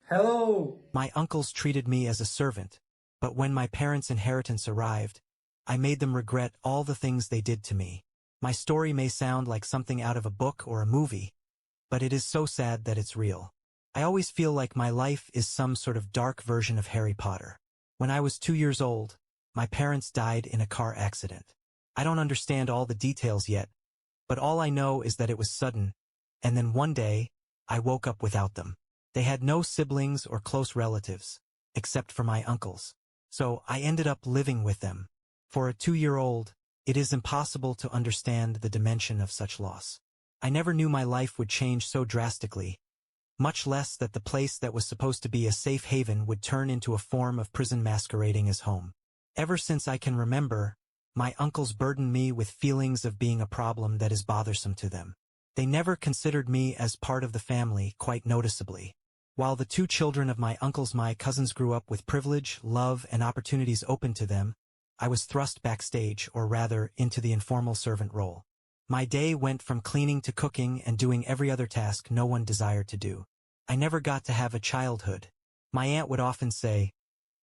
Hello! My uncles treated me as a servant, but when my parents' inheritance arrived, I made them regret all the things they did to me. My story may sound like something out of a book or a movie, but it is so sad that it's real. I always feel like my life is some sort of dark version of Harry Potter. When I was 2 years old, my parents died in a car accident. I don't understand all the details yet, but all I know is that it was sudden, and then one day, I woke up without them. They had no siblings or close relatives, except for my uncles. So I ended up living with them. For a 2-year-old, it is impossible to understand the dimension of such loss. I never knew my life would change so drastically, much less that the place that was supposed to be a safe haven would turn into a form of prison masquerading as home. Ever since I can remember, my uncles burdened me with feelings of being a problem that is bothersome to them. They never considered me as part of the family, quite noticeably. While the two children of my uncles, my cousins, grew up with privilege, love, and opportunities open to them, I was thrust backstage, or rather, into the informal servant role. My day went from cleaning to cooking and doing every other task no one desired to do. I never got to have a childhood. My aunt would often say,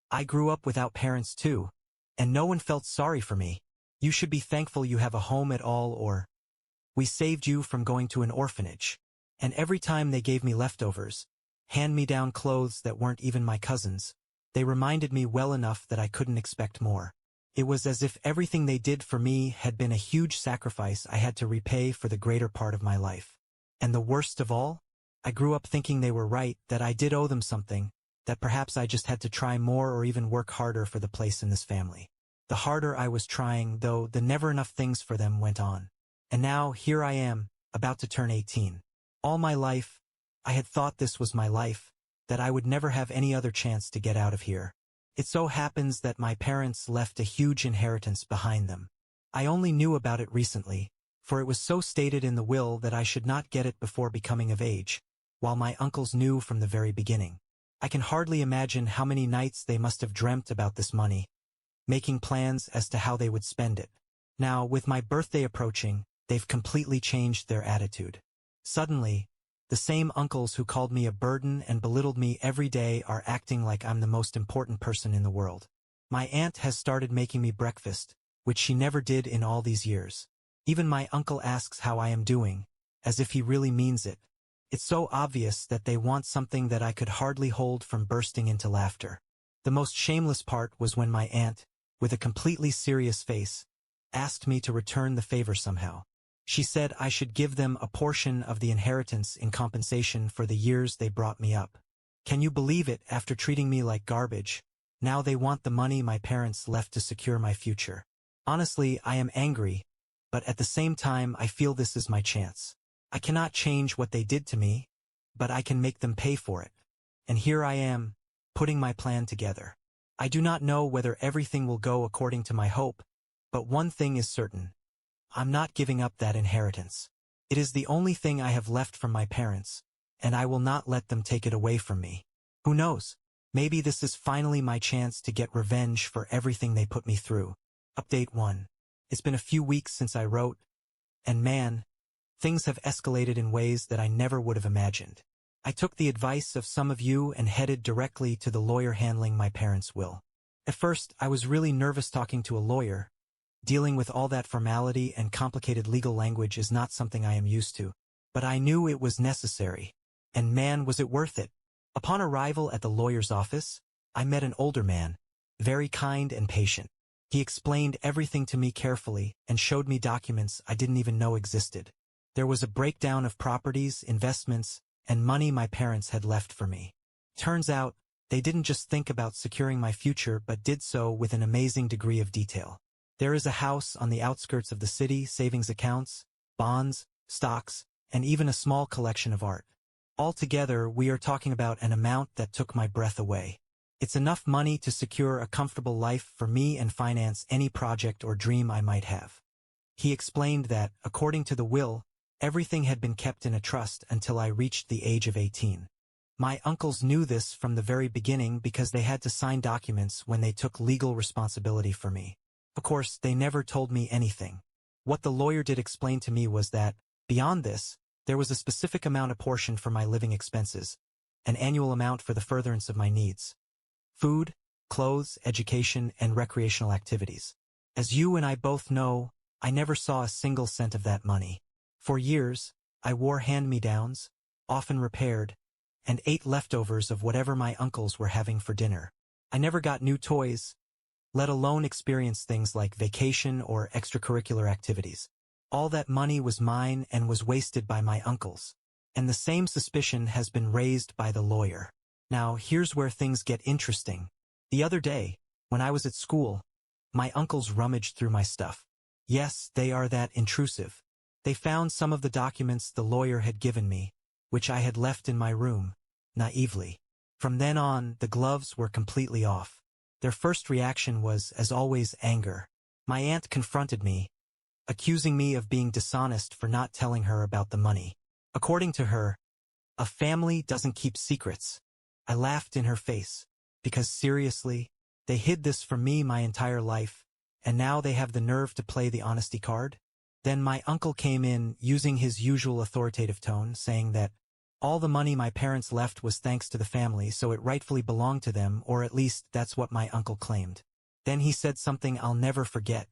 "I grew up without parents too, and no one felt sorry for me. You should be thankful you have a home at all, or we saved you from going to an orphanage." And every time they gave me leftovers, hand-me-down clothes that weren't even my cousins, they reminded me well enough that I couldn't expect more. It was as if everything they did for me had been a huge sacrifice I had to repay for the greater part of my life. And the worst of all, I grew up thinking they were right, that I did owe them something, that perhaps I just had to try more or even work harder for the place in this family. The harder I was trying, though, the never enough things for them went on. And now, here I am, about to turn 18. All my life, I had thought this was my life, that I would never have any other chance to get out of here. It so happens that my parents left a huge inheritance behind them. I only knew about it recently, for it was so stated in the will that I should not get it before becoming of age, while my uncles knew from the very beginning. I can hardly imagine how many nights they must have dreamt about this money, making plans as to how they would spend it. Now, with my birthday approaching, they've completely changed their attitude. Suddenly, the same uncles who called me a burden and belittled me every day are acting like I'm the most important person in the world. My aunt has started making me breakfast, which she never did in all these years. Even my uncle asks how I am doing, as if he really means it. It's so obvious that they want something that I could hardly hold from bursting into laughter. The most shameless part was when my aunt, with a completely serious face, asked me to return the favor somehow. She said I should give them a portion of the inheritance in compensation for the years they brought me up. Can you believe it? After treating me like garbage, now they want the money my parents left to secure my future. Honestly, I am angry, but at the same time I feel this is my chance. I cannot change what they did to me, but I can make them pay for it. And here I am, putting my plan together. I do not know whether everything will go according to my hope, but one thing is certain. I'm not giving up that inheritance. It is the only thing I have left from my parents, and I will not let them take it away from me. Who knows? Maybe this is finally my chance to get revenge for everything they put me through. Update 1. It's been a few weeks since I wrote, and man, things have escalated in ways that I never would have imagined. I took the advice of some of you and headed directly to the lawyer handling my parents' will. At first, I was really nervous talking to a lawyer. Dealing with all that formality and complicated legal language is not something I am used to, but I knew it was necessary. And man, was it worth it. Upon arrival at the lawyer's office, I met an older man, very kind and patient. He explained everything to me carefully and showed me documents I didn't even know existed. There was a breakdown of properties, investments, and money my parents had left for me. Turns out, they didn't just think about securing my future but did so with an amazing degree of detail. There is a house on the outskirts of the city, savings accounts, bonds, stocks, and even a small collection of art. Altogether, we are talking about an amount that took my breath away. It's enough money to secure a comfortable life for me and finance any project or dream I might have. He explained that, according to the will, everything had been kept in a trust until I reached the age of 18. My uncles knew this from the very beginning because they had to sign documents when they took legal responsibility for me. Of course, they never told me anything. What the lawyer did explain to me was that, beyond this, there was a specific amount apportioned for my living expenses, an annual amount for the furtherance of my needs. Food, clothes, education, and recreational activities. As you and I both know, I never saw a single cent of that money. For years, I wore hand-me-downs, often repaired, and ate leftovers of whatever my uncles were having for dinner. I never got new toys, let alone experience things like vacation or extracurricular activities. All that money was mine and was wasted by my uncles. And the same suspicion has been raised by the lawyer. Now, here's where things get interesting. The other day, when I was at school, my uncles rummaged through my stuff. Yes, they are that intrusive. They found some of the documents the lawyer had given me, which I had left in my room, naively. From then on, the gloves were completely off. Their first reaction was, as always, anger. My aunt confronted me, accusing me of being dishonest for not telling her about the money. According to her, a family doesn't keep secrets. I laughed in her face, because seriously, they hid this from me my entire life, and now they have the nerve to play the honesty card? Then my uncle came in, using his usual authoritative tone, saying that all the money my parents left was thanks to the family, so it rightfully belonged to them, or at least that's what my uncle claimed. Then he said something I'll never forget.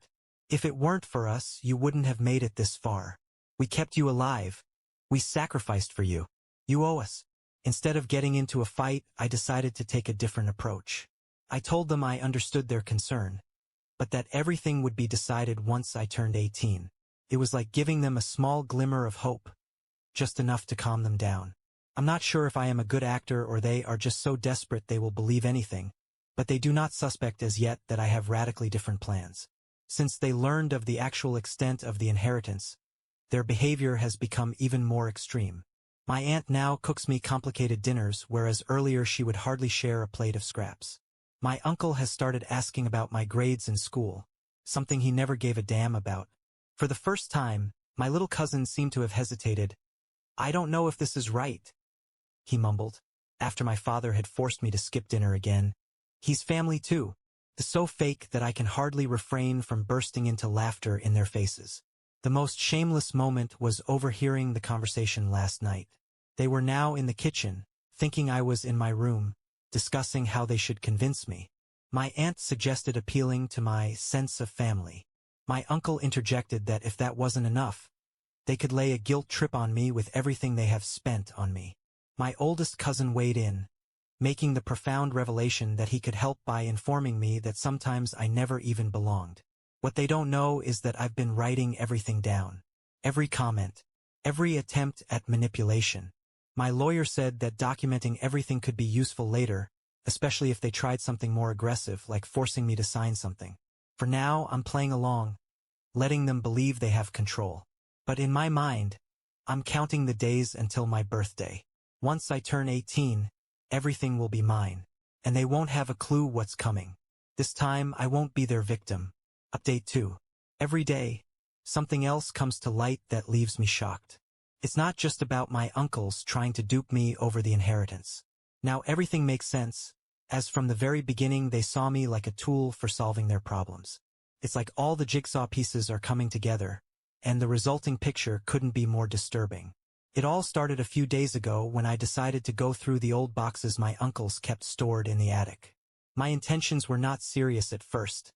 If it weren't for us, you wouldn't have made it this far. We kept you alive. We sacrificed for you. You owe us. Instead of getting into a fight, I decided to take a different approach. I told them I understood their concern, but that everything would be decided once I turned 18. It was like giving them a small glimmer of hope, just enough to calm them down. I'm not sure if I am a good actor or they are just so desperate they will believe anything, but they do not suspect as yet that I have radically different plans. Since they learned of the actual extent of the inheritance, their behavior has become even more extreme. My aunt now cooks me complicated dinners, whereas earlier she would hardly share a plate of scraps. My uncle has started asking about my grades in school, something he never gave a damn about. For the first time, my little cousin seemed to have hesitated. "I don't know if this is right," he mumbled, after my father had forced me to skip dinner again. He's family too. It's so fake that I can hardly refrain from bursting into laughter in their faces. The most shameless moment was overhearing the conversation last night. They were now in the kitchen, thinking I was in my room, discussing how they should convince me. My aunt suggested appealing to my sense of family. My uncle interjected that if that wasn't enough, they could lay a guilt trip on me with everything they have spent on me. My oldest cousin weighed in, making the profound revelation that he could help by informing me that sometimes I never even belonged. What they don't know is that I've been writing everything down. Every comment, every attempt at manipulation. My lawyer said that documenting everything could be useful later, especially if they tried something more aggressive, like forcing me to sign something. For now, I'm playing along, letting them believe they have control. But in my mind, I'm counting the days until my birthday. Once I turn 18, everything will be mine, and they won't have a clue what's coming. This time, I won't be their victim. Update 2. Every day, something else comes to light that leaves me shocked. It's not just about my uncles trying to dupe me over the inheritance. Now everything makes sense, as from the very beginning they saw me like a tool for solving their problems. It's like all the jigsaw pieces are coming together, and the resulting picture couldn't be more disturbing. It all started a few days ago when I decided to go through the old boxes my uncles kept stored in the attic. My intentions were not serious at first.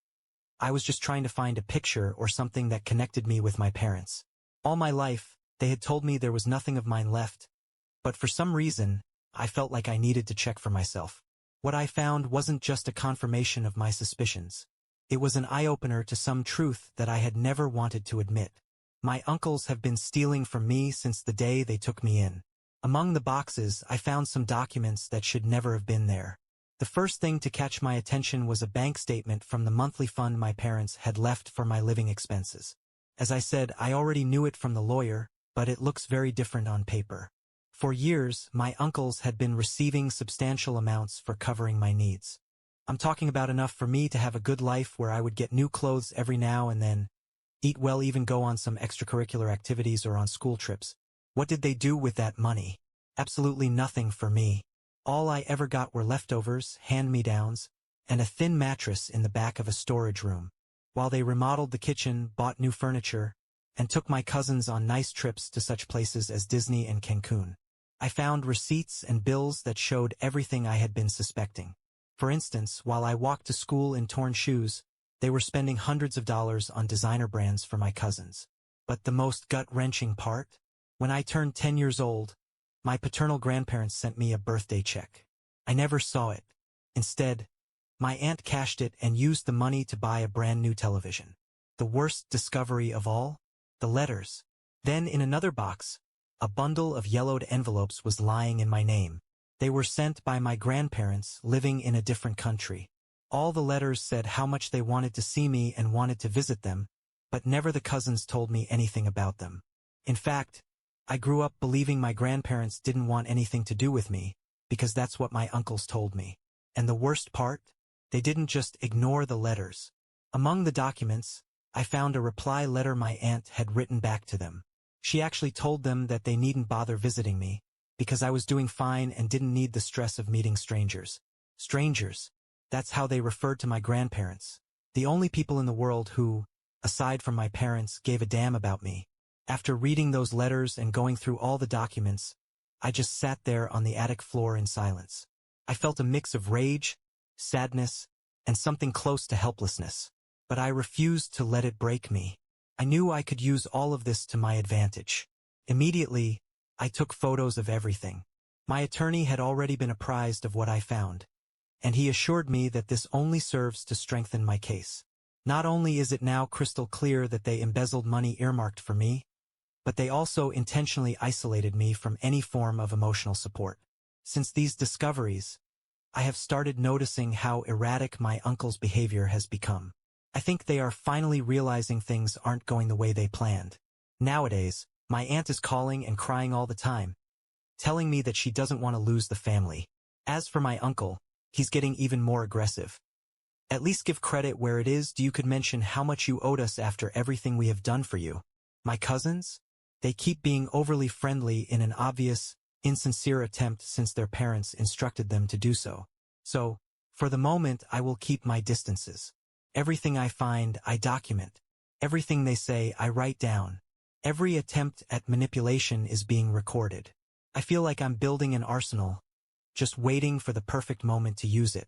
I was just trying to find a picture or something that connected me with my parents. All my life, they had told me there was nothing of mine left, but for some reason, I felt like I needed to check for myself. What I found wasn't just a confirmation of my suspicions. It was an eye-opener to some truth that I had never wanted to admit. My uncles have been stealing from me since the day they took me in. Among the boxes, I found some documents that should never have been there. The first thing to catch my attention was a bank statement from the monthly fund my parents had left for my living expenses. As I said, I already knew it from the lawyer, but it looks very different on paper. For years, my uncles had been receiving substantial amounts for covering my needs. I'm talking about enough for me to have a good life where I would get new clothes every now and then, eat well, even go on some extracurricular activities or on school trips. What did they do with that money? Absolutely nothing for me. All I ever got were leftovers, hand-me-downs, and a thin mattress in the back of a storage room. While they remodeled the kitchen, bought new furniture, and took my cousins on nice trips to such places as Disney and Cancun. I found receipts and bills that showed everything I had been suspecting. For instance, while I walked to school in torn shoes, they were spending hundreds of dollars on designer brands for my cousins. But the most gut-wrenching part? When I turned 10 years old, my paternal grandparents sent me a birthday check. I never saw it. Instead, my aunt cashed it and used the money to buy a brand new television. The worst discovery of all? The letters. Then in another box, a bundle of yellowed envelopes was lying in my name. They were sent by my grandparents living in a different country. All the letters said how much they wanted to see me and wanted to visit them, but never the cousins told me anything about them. In fact, I grew up believing my grandparents didn't want anything to do with me, because that's what my uncles told me. And the worst part? They didn't just ignore the letters. Among the documents, I found a reply letter my aunt had written back to them. She actually told them that they needn't bother visiting me, because I was doing fine and didn't need the stress of meeting strangers. Strangers. That's how they referred to my grandparents. The only people in the world who, aside from my parents, gave a damn about me. After reading those letters and going through all the documents, I just sat there on the attic floor in silence. I felt a mix of rage, sadness, and something close to helplessness. But I refused to let it break me. I knew I could use all of this to my advantage. Immediately, I took photos of everything. My attorney had already been apprised of what I found, and he assured me that this only serves to strengthen my case. Not only is it now crystal clear that they embezzled money earmarked for me, but they also intentionally isolated me from any form of emotional support. Since these discoveries, I have started noticing how erratic my uncle's behavior has become. I think they are finally realizing things aren't going the way they planned. Nowadays, my aunt is calling and crying all the time, telling me that she doesn't want to lose the family. As for my uncle, he's getting even more aggressive. At least give credit where it is due. You could mention how much you owed us after everything we have done for you. My cousins? They keep being overly friendly in an obvious, insincere attempt since their parents instructed them to do so. So, for the moment, I will keep my distances. Everything I find, I document. Everything they say, I write down. Every attempt at manipulation is being recorded. I feel like I'm building an arsenal, just waiting for the perfect moment to use it.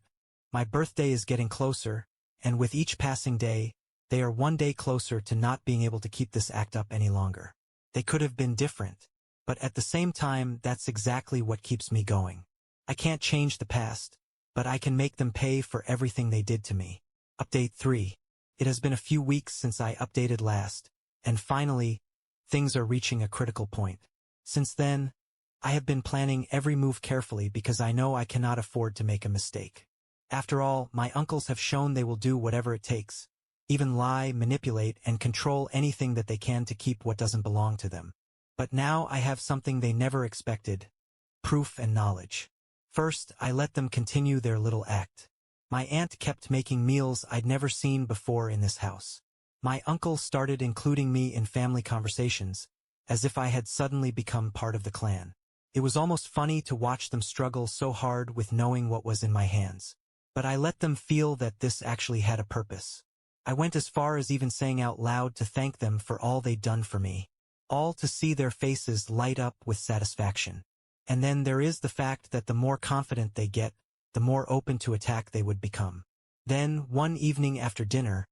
My birthday is getting closer, and with each passing day, they are one day closer to not being able to keep this act up any longer. They could have been different, but at the same time, that's exactly what keeps me going. I can't change the past, but I can make them pay for everything they did to me. Update 3. It has been a few weeks since I updated last, and finally, things are reaching a critical point. Since then, I have been planning every move carefully because I know I cannot afford to make a mistake. After all, my uncles have shown they will do whatever it takes, even lie, manipulate, and control anything that they can to keep what doesn't belong to them. But now I have something they never expected: proof and knowledge. First, I let them continue their little act. My aunt kept making meals I'd never seen before in this house. My uncle started including me in family conversations, as if I had suddenly become part of the clan. It was almost funny to watch them struggle so hard with knowing what was in my hands. But I let them feel that this actually had a purpose. I went as far as even saying out loud to thank them for all they'd done for me. All to see their faces light up with satisfaction. And then there is the fact that the more confident they get, the more open to attack they would become. Then, one evening after dinner,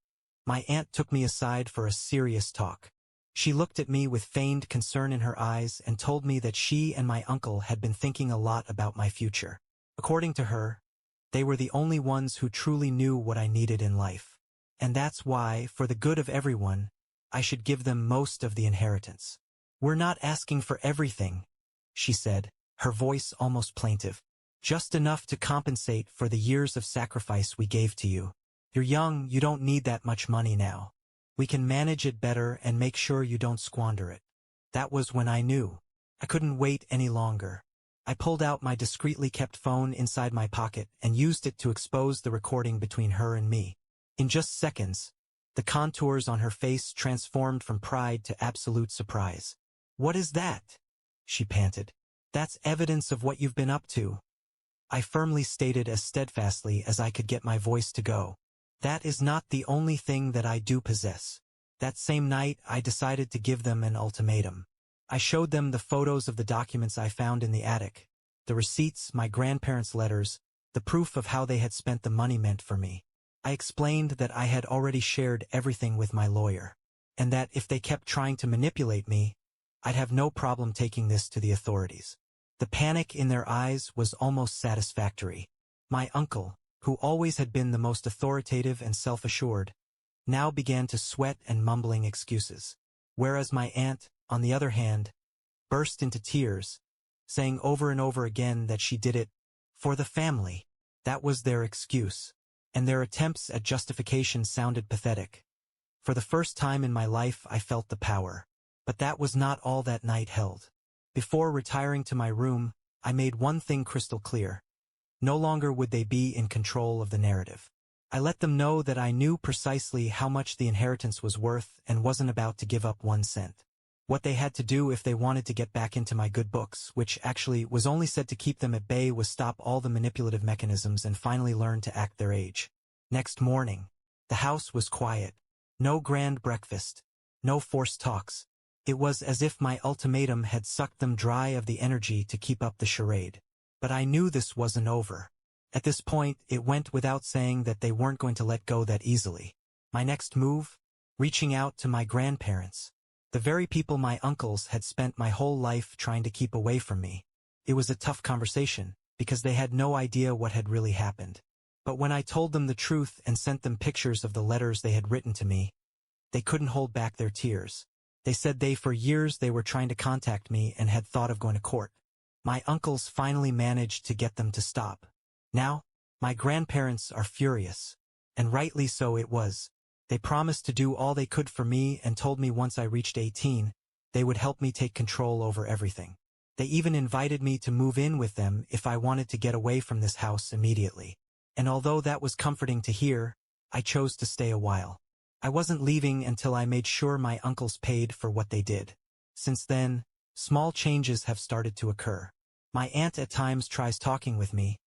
my aunt took me aside for a serious talk. She looked at me with feigned concern in her eyes and told me that she and my uncle had been thinking a lot about my future. According to her, they were the only ones who truly knew what I needed in life. And that's why, for the good of everyone, I should give them most of the inheritance. We're not asking for everything, she said, her voice almost plaintive. Just enough to compensate for the years of sacrifice we gave to you. You're young, you don't need that much money now. We can manage it better and make sure you don't squander it. That was when I knew. I couldn't wait any longer. I pulled out my discreetly kept phone inside my pocket and used it to expose the recording between her and me. In just seconds, the contours on her face transformed from pride to absolute surprise. "What is that?" she panted. "That's evidence of what you've been up to," I firmly stated as steadfastly as I could get my voice to go. "That is not the only thing that I do possess." That same night, I decided to give them an ultimatum. I showed them the photos of the documents I found in the attic, the receipts, my grandparents' letters, the proof of how they had spent the money meant for me. I explained that I had already shared everything with my lawyer, and that if they kept trying to manipulate me, I'd have no problem taking this to the authorities. The panic in their eyes was almost satisfactory. My uncle, who always had been the most authoritative and self-assured, now began to sweat and mumbling excuses, whereas my aunt, on the other hand, burst into tears, saying over and over again that she did it for the family. That was their excuse, and their attempts at justification sounded pathetic. For the first time in my life I felt the power. But that was not all that night held. Before retiring to my room, I made one thing crystal clear. No longer would they be in control of the narrative. I let them know that I knew precisely how much the inheritance was worth and wasn't about to give up 1 cent. What they had to do if they wanted to get back into my good books, which actually was only said to keep them at bay, was stop all the manipulative mechanisms and finally learn to act their age. Next morning, the house was quiet. No grand breakfast. No forced talks. It was as if my ultimatum had sucked them dry of the energy to keep up the charade. But I knew this wasn't over. At this point, it went without saying that they weren't going to let go that easily. My next move? Reaching out to my grandparents. The very people my uncles had spent my whole life trying to keep away from me. It was a tough conversation, because they had no idea what had really happened. But when I told them the truth and sent them pictures of the letters they had written to me, they couldn't hold back their tears. They said for years they were trying to contact me and had thought of going to court. My uncles finally managed to get them to stop. Now, my grandparents are furious. And rightly so it was. They promised to do all they could for me and told me once I reached 18, they would help me take control over everything. They even invited me to move in with them if I wanted to get away from this house immediately. And although that was comforting to hear, I chose to stay a while. I wasn't leaving until I made sure my uncles paid for what they did. Since then, small changes have started to occur. My aunt at times tries talking with me,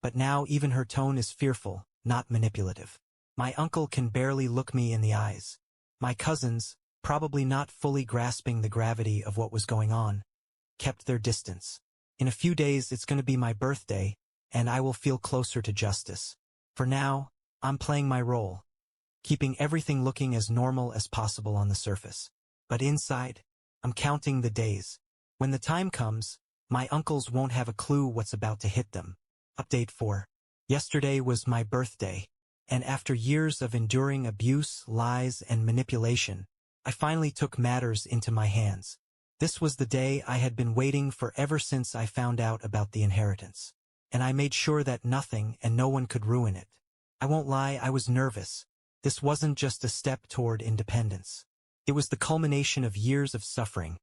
but now even her tone is fearful, not manipulative. My uncle can barely look me in the eyes. My cousins, probably not fully grasping the gravity of what was going on, kept their distance. In a few days it's going to be my birthday, and I will feel closer to justice. For now, I'm playing my role, keeping everything looking as normal as possible on the surface. But inside, I'm counting the days. When the time comes, my uncles won't have a clue what's about to hit them. Update 4. Yesterday was my birthday, and after years of enduring abuse, lies, and manipulation, I finally took matters into my hands. This was the day I had been waiting for ever since I found out about the inheritance. And I made sure that nothing and no one could ruin it. I won't lie, I was nervous. This wasn't just a step toward independence. It was the culmination of years of suffering,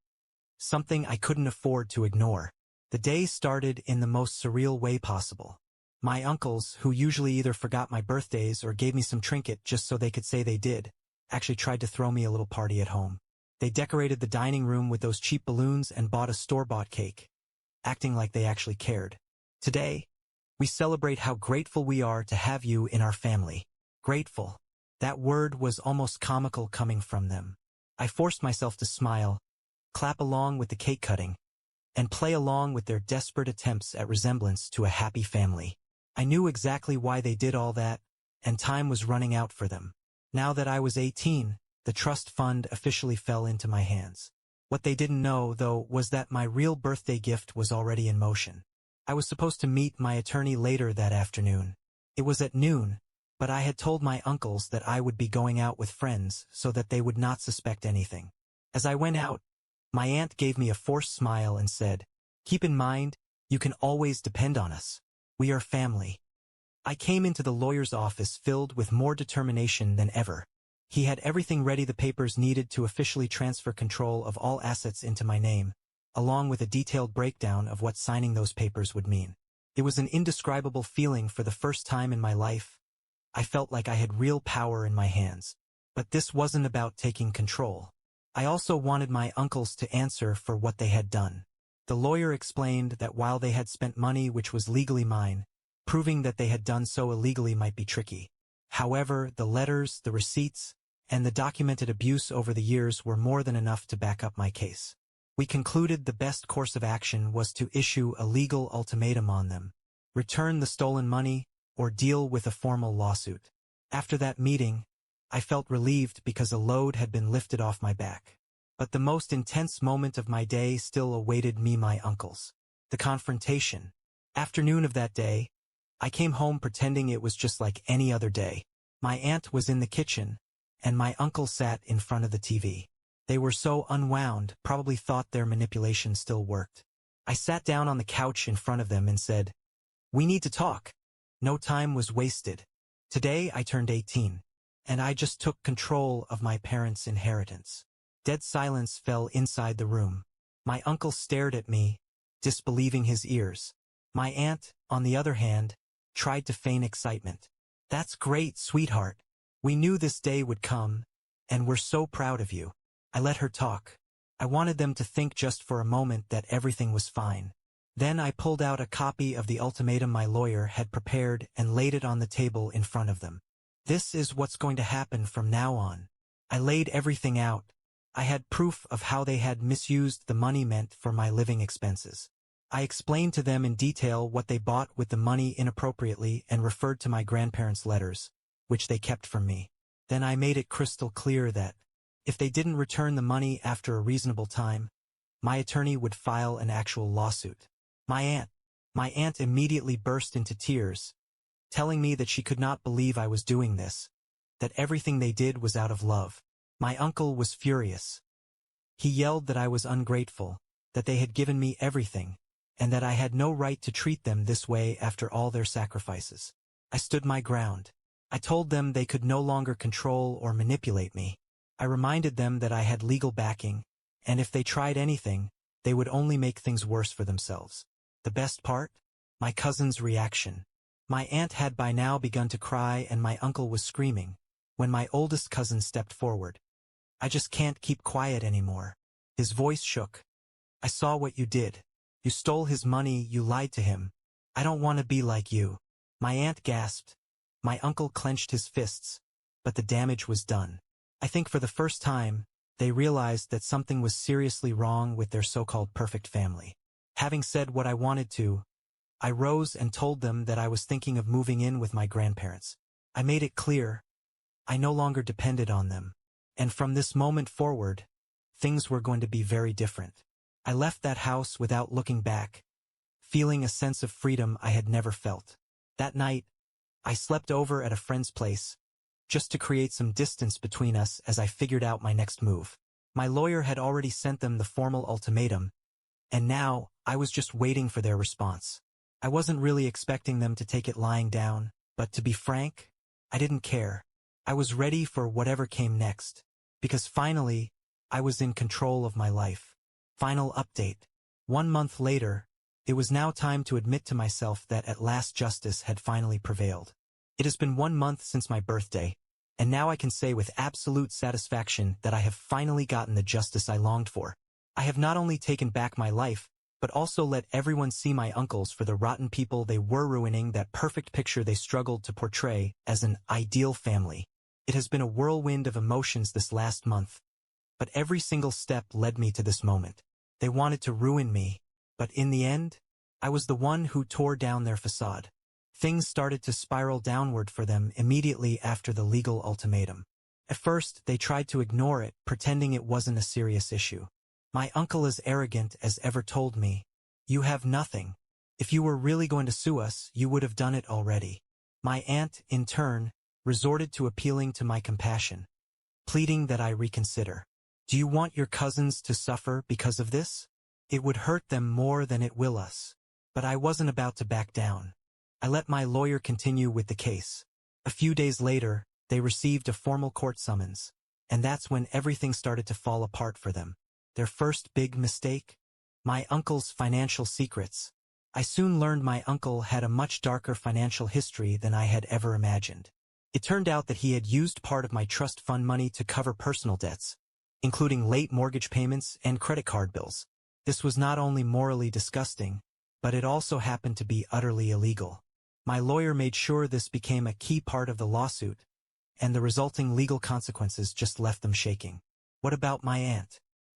something I couldn't afford to ignore. The day started in the most surreal way possible. My uncles, who usually either forgot my birthdays or gave me some trinket just so they could say they did, actually tried to throw me a little party at home. They decorated the dining room with those cheap balloons and bought a store-bought cake, acting like they actually cared. Today, we celebrate how grateful we are to have you in our family. Grateful. That word was almost comical coming from them. I forced myself to smile, clap along with the cake cutting, and play along with their desperate attempts at resemblance to a happy family. I knew exactly why they did all that, and time was running out for them. Now that I was 18, the trust fund officially fell into my hands. What they didn't know, though, was that my real birthday gift was already in motion. I was supposed to meet my attorney later that afternoon. It was at noon, but I had told my uncles that I would be going out with friends so that they would not suspect anything. As I went out, my aunt gave me a forced smile and said, "Keep in mind, you can always depend on us. We are family." I came into the lawyer's office filled with more determination than ever. He had everything ready, the papers needed to officially transfer control of all assets into my name, along with a detailed breakdown of what signing those papers would mean. It was an indescribable feeling. For the first time in my life, I felt like I had real power in my hands. But this wasn't about taking control. I also wanted my uncles to answer for what they had done. The lawyer explained that while they had spent money which was legally mine, proving that they had done so illegally might be tricky. However, the letters, the receipts, and the documented abuse over the years were more than enough to back up my case. We concluded the best course of action was to issue a legal ultimatum on them: return the stolen money or deal with a formal lawsuit. After that meeting, I felt relieved because a load had been lifted off my back. But the most intense moment of my day still awaited me, my uncles. The confrontation. Afternoon of that day, I came home pretending it was just like any other day. My aunt was in the kitchen, and my uncle sat in front of the TV. They were so unwound, probably thought their manipulation still worked. I sat down on the couch in front of them and said, "We need to talk." No time was wasted. Today I turned 18, and I just took control of my parents' inheritance. Dead silence fell inside the room. My uncle stared at me, disbelieving his ears. My aunt, on the other hand, tried to feign excitement. "That's great, sweetheart. We knew this day would come, and we're so proud of you." I let her talk. I wanted them to think just for a moment that everything was fine. Then I pulled out a copy of the ultimatum my lawyer had prepared and laid it on the table in front of them. "This is what's going to happen from now on." I laid everything out. I had proof of how they had misused the money meant for my living expenses. I explained to them in detail what they bought with the money inappropriately and referred to my grandparents' letters, which they kept from me. Then I made it crystal clear that, if they didn't return the money after a reasonable time, my attorney would file an actual lawsuit. My aunt immediately burst into tears, telling me that she could not believe I was doing this, that everything they did was out of love. My uncle was furious. He yelled that I was ungrateful, that they had given me everything, and that I had no right to treat them this way after all their sacrifices. I stood my ground. I told them they could no longer control or manipulate me. I reminded them that I had legal backing, and if they tried anything, they would only make things worse for themselves. The best part? My cousin's reaction. My aunt had by now begun to cry and my uncle was screaming, when my oldest cousin stepped forward. "I just can't keep quiet anymore." His voice shook. "I saw what you did. You stole his money, you lied to him. I don't want to be like you." My aunt gasped. My uncle clenched his fists, but the damage was done. I think for the first time, they realized that something was seriously wrong with their so-called perfect family. Having said what I wanted to, I rose and told them that I was thinking of moving in with my grandparents. I made it clear I no longer depended on them, and from this moment forward, things were going to be very different. I left that house without looking back, feeling a sense of freedom I had never felt. That night, I slept over at a friend's place, just to create some distance between us as I figured out my next move. My lawyer had already sent them the formal ultimatum, and now I was just waiting for their response. I wasn't really expecting them to take it lying down, but to be frank, I didn't care. I was ready for whatever came next, because finally, I was in control of my life. Final update. 1 month later, it was now time to admit to myself that at last justice had finally prevailed. It has been 1 month since my birthday, and now I can say with absolute satisfaction that I have finally gotten the justice I longed for. I have not only taken back my life, but also let everyone see my uncles for the rotten people they were, ruining that perfect picture they struggled to portray as an ideal family. It has been a whirlwind of emotions this last month, but every single step led me to this moment. They wanted to ruin me, but in the end, I was the one who tore down their facade. Things started to spiral downward for them immediately after the legal ultimatum. At first, they tried to ignore it, pretending it wasn't a serious issue. My uncle, as arrogant as ever, told me, "You have nothing. If you were really going to sue us, you would have done it already." My aunt, in turn, resorted to appealing to my compassion, pleading that I reconsider. "Do you want your cousins to suffer because of this? It would hurt them more than it will us." But I wasn't about to back down. I let my lawyer continue with the case. A few days later, they received a formal court summons, and that's when everything started to fall apart for them. Their first big mistake? My uncle's financial secrets. I soon learned my uncle had a much darker financial history than I had ever imagined. It turned out that he had used part of my trust fund money to cover personal debts, including late mortgage payments and credit card bills. This was not only morally disgusting, but it also happened to be utterly illegal. My lawyer made sure this became a key part of the lawsuit, and the resulting legal consequences just left them shaking. What about my aunt?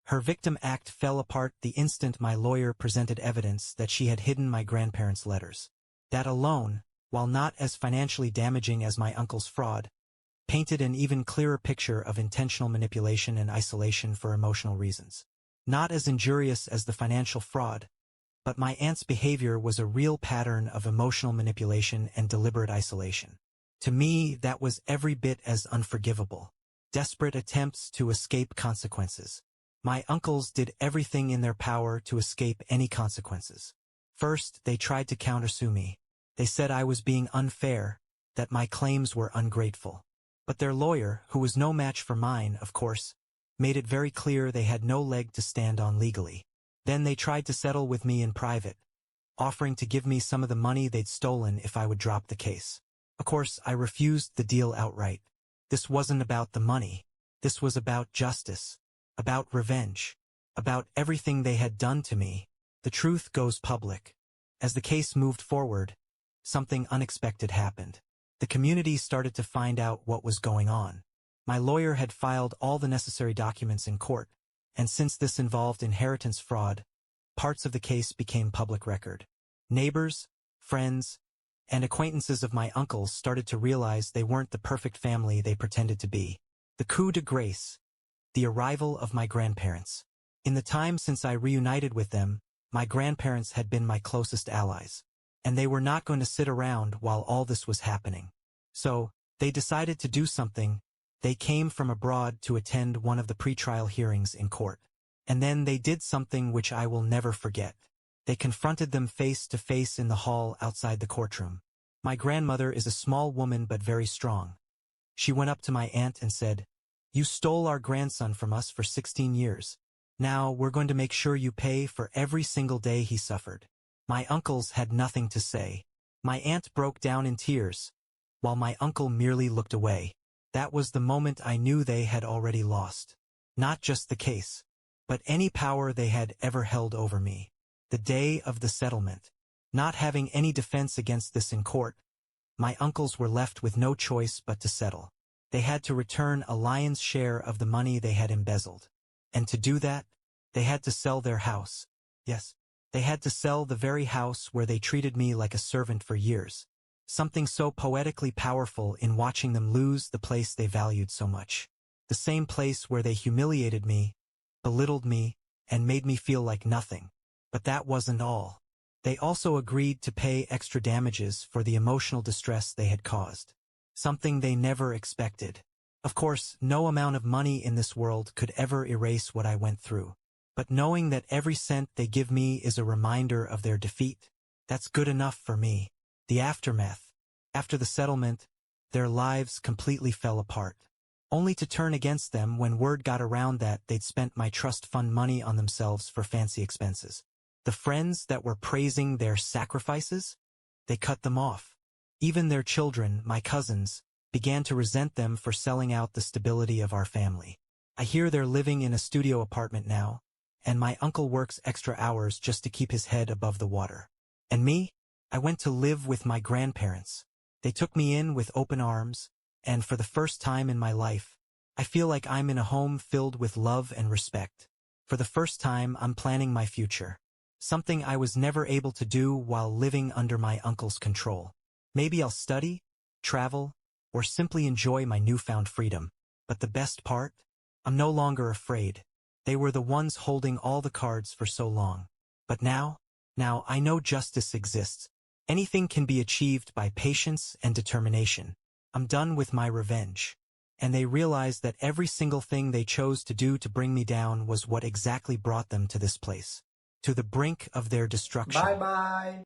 Her victim act fell apart the instant my lawyer presented evidence that she had hidden my grandparents' letters. That alone, while not as financially damaging as my uncle's fraud, painted an even clearer picture of intentional manipulation and isolation for emotional reasons. Not as injurious as the financial fraud, but my aunt's behavior was a real pattern of emotional manipulation and deliberate isolation. To me, that was every bit as unforgivable. Desperate attempts to escape consequences. My uncles did everything in their power to escape any consequences. First, they tried to countersue me. They said I was being unfair, that my claims were ungrateful. But their lawyer, who was no match for mine, of course, made it very clear they had no leg to stand on legally. Then they tried to settle with me in private, offering to give me some of the money they'd stolen if I would drop the case. Of course, I refused the deal outright. This wasn't about the money. This was about justice, about revenge, about everything they had done to me. The truth goes public. As the case moved forward, something unexpected happened. The community started to find out what was going on. My lawyer had filed all the necessary documents in court, and since this involved inheritance fraud, parts of the case became public record. Neighbors, friends, and acquaintances of my uncles started to realize they weren't the perfect family they pretended to be. The coup de grace, the arrival of my grandparents. In the time since I reunited with them, my grandparents had been my closest allies, and they were not going to sit around while all this was happening. So, they decided to do something. They came from abroad to attend one of the pretrial hearings in court. And then they did something which I will never forget. They confronted them face to face in the hall outside the courtroom. My grandmother is a small woman but very strong. She went up to my aunt and said, "You stole our grandson from us for 16 years. Now we're going to make sure you pay for every single day he suffered." My uncles had nothing to say. My aunt broke down in tears, while my uncle merely looked away. That was the moment I knew they had already lost. Not just the case, but any power they had ever held over me. The day of the settlement. Not having any defense against this in court, my uncles were left with no choice but to settle. They had to return a lion's share of the money they had embezzled. And to do that, they had to sell their house. Yes, they had to sell the very house where they treated me like a servant for years. Something so poetically powerful in watching them lose the place they valued so much. The same place where they humiliated me, belittled me, and made me feel like nothing. But that wasn't all. They also agreed to pay extra damages for the emotional distress they had caused. Something they never expected. Of course, no amount of money in this world could ever erase what I went through. But knowing that every cent they give me is a reminder of their defeat, that's good enough for me. The aftermath. After the settlement, their lives completely fell apart. Only to turn against them when word got around that they'd spent my trust fund money on themselves for fancy expenses. The friends that were praising their sacrifices, they cut them off. Even their children, my cousins, began to resent them for selling out the stability of our family. I hear they're living in a studio apartment now, and my uncle works extra hours just to keep his head above the water. And me? I went to live with my grandparents. They took me in with open arms, and for the first time in my life, I feel like I'm in a home filled with love and respect. For the first time, I'm planning my future. Something I was never able to do while living under my uncle's control. Maybe I'll study, travel, or simply enjoy my newfound freedom. But the best part? I'm no longer afraid. They were the ones holding all the cards for so long. But now I know justice exists. Anything can be achieved by patience and determination. I'm done with my revenge. And they realized that every single thing they chose to do to bring me down was what exactly brought them to this place. To the brink of their destruction. Bye-bye.